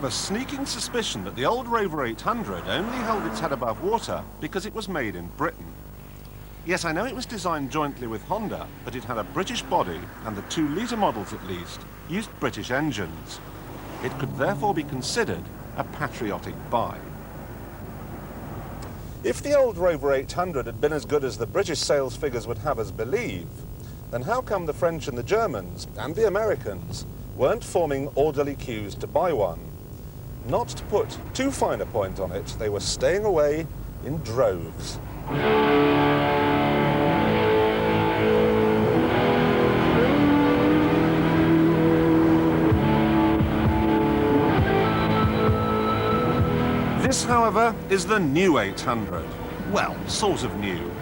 have a sneaking suspicion that the old Rover 800 only held its head above water because it was made in Britain. Yes, I know it was designed jointly with Honda, but it had a British body, and the 2-litre models at least used British engines. It could therefore be considered a patriotic buy. If the old Rover 800 had been as good as the British sales figures would have us believe, then how come the French and the Germans, and the Americans, weren't forming orderly queues to buy one? Not to put too fine a point on it, they were staying away in droves. This, however, is the new 800. Well, sort of new.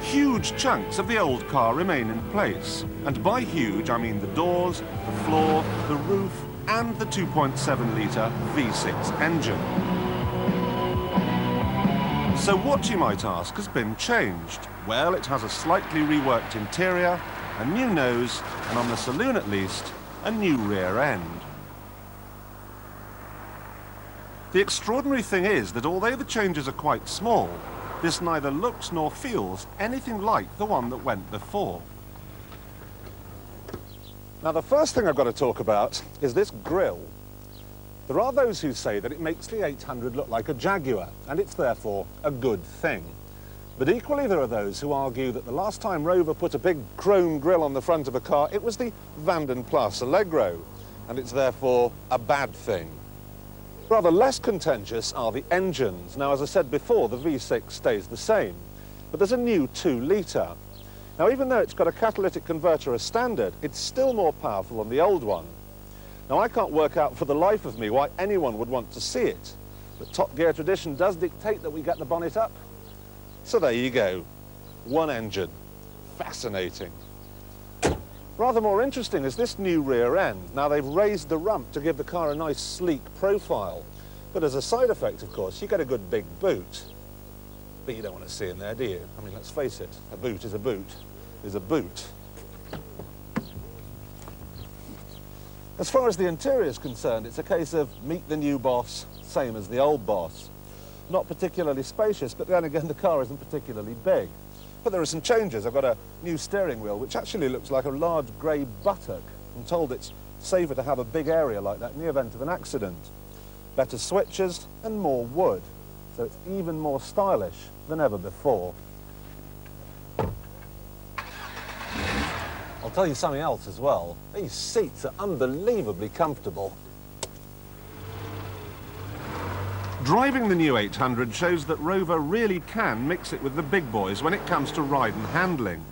Huge chunks of the old car remain in place. And by huge, I mean the doors, the floor, the roof, and the 2.7-litre V6 engine. So what, you might ask, has been changed? Well, it has a slightly reworked interior, a new nose, and on the saloon at least, a new rear end. The extraordinary thing is that although the changes are quite small, this neither looks nor feels anything like the one that went before. Now, the first thing I've got to talk about is this grille. There are those who say that it makes the 800 look like a Jaguar, and it's therefore a good thing. But equally, there are those who argue that the last time Rover put a big chrome grille on the front of a car, it was the Vanden Plas Allegro, and it's therefore a bad thing. Rather less contentious are the engines. Now, as I said before, the V6 stays the same, but there's a new 2-litre. Now, even though it's got a catalytic converter as standard, it's still more powerful than the old one. Now, I can't work out for the life of me why anyone would want to see it, but Top Gear tradition does dictate that we get the bonnet up. So there you go, one engine. Fascinating. Rather more interesting is this new rear end. Now, they've raised the rump to give the car a nice sleek profile. But as a side effect, of course, you get a good big boot. But you don't want to see in there, do you? I mean, let's face it, a boot is a boot is a boot. As far as the interior is concerned, it's a case of meet the new boss, same as the old boss. Not particularly spacious, but then again, the car isn't particularly big. But there are some changes. I've got a new steering wheel, which actually looks like a large grey buttock. I'm told it's safer to have a big area like that in the event of an accident. Better switches and more wood, so it's even more stylish than ever before. I'll tell you something else as well. These seats are unbelievably comfortable. Driving the new 800 shows that Rover really can mix it with the big boys when it comes to ride and handling.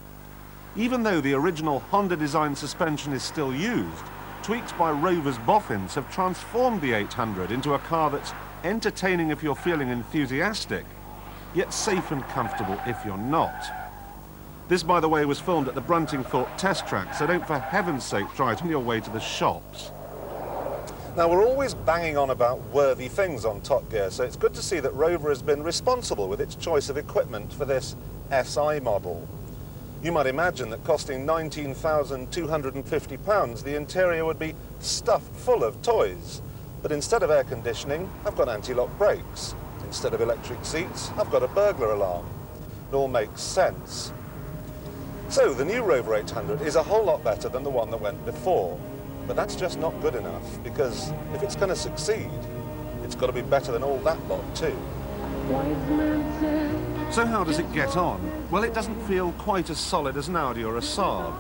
Even though the original Honda-designed suspension is still used, tweaks by Rover's boffins have transformed the 800 into a car that's entertaining if you're feeling enthusiastic, yet safe and comfortable if you're not. This, by the way, was filmed at the Bruntingthorpe test track, so don't for heaven's sake try it on your way to the shops. Now, we're always banging on about worthy things on Top Gear, so it's good to see that Rover has been responsible with its choice of equipment for this SI model. You might imagine that costing £19,250, the interior would be stuffed full of toys. But instead of air conditioning, I've got anti-lock brakes. Instead of electric seats, I've got a burglar alarm. It all makes sense. So the new Rover 800 is a whole lot better than the one that went before. But that's just not good enough, because if it's going to succeed, it's got to be better than all that lot too. So how does it get on? Well, it doesn't feel quite as solid as an Audi or a Saab,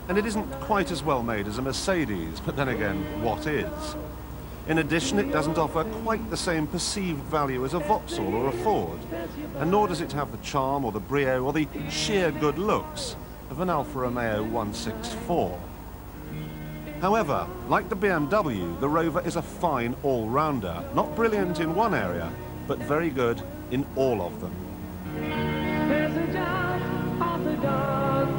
and it isn't quite as well made as a Mercedes, but then again, what is? In addition, it doesn't offer quite the same perceived value as a Vauxhall or a Ford, and nor does it have the charm or the brio or the sheer good looks of an Alfa Romeo 164. However, like the BMW, the Rover is a fine all-rounder, not brilliant in one area, but very good in all of them. There's a dark of the dark.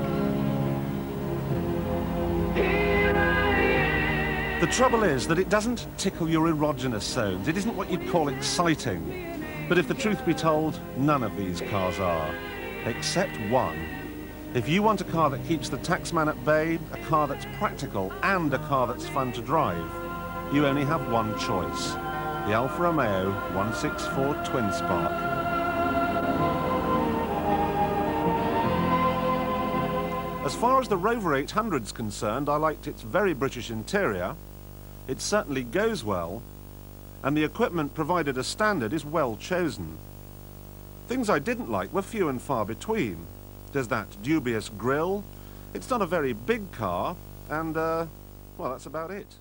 Here I am. The trouble is that it doesn't tickle your erogenous zones. It isn't what you'd call exciting. But if the truth be told, none of these cars are, except one. If you want a car that keeps the taxman at bay, a car that's practical, and a car that's fun to drive, you only have one choice. the Alfa Romeo 164 Twin Spark. As far as the Rover 800's concerned, I liked its very British interior. It certainly goes well, and the equipment provided as standard is well chosen. Things I didn't like were few and far between. There's that dubious grille. It's not a very big car, and, well, that's about it.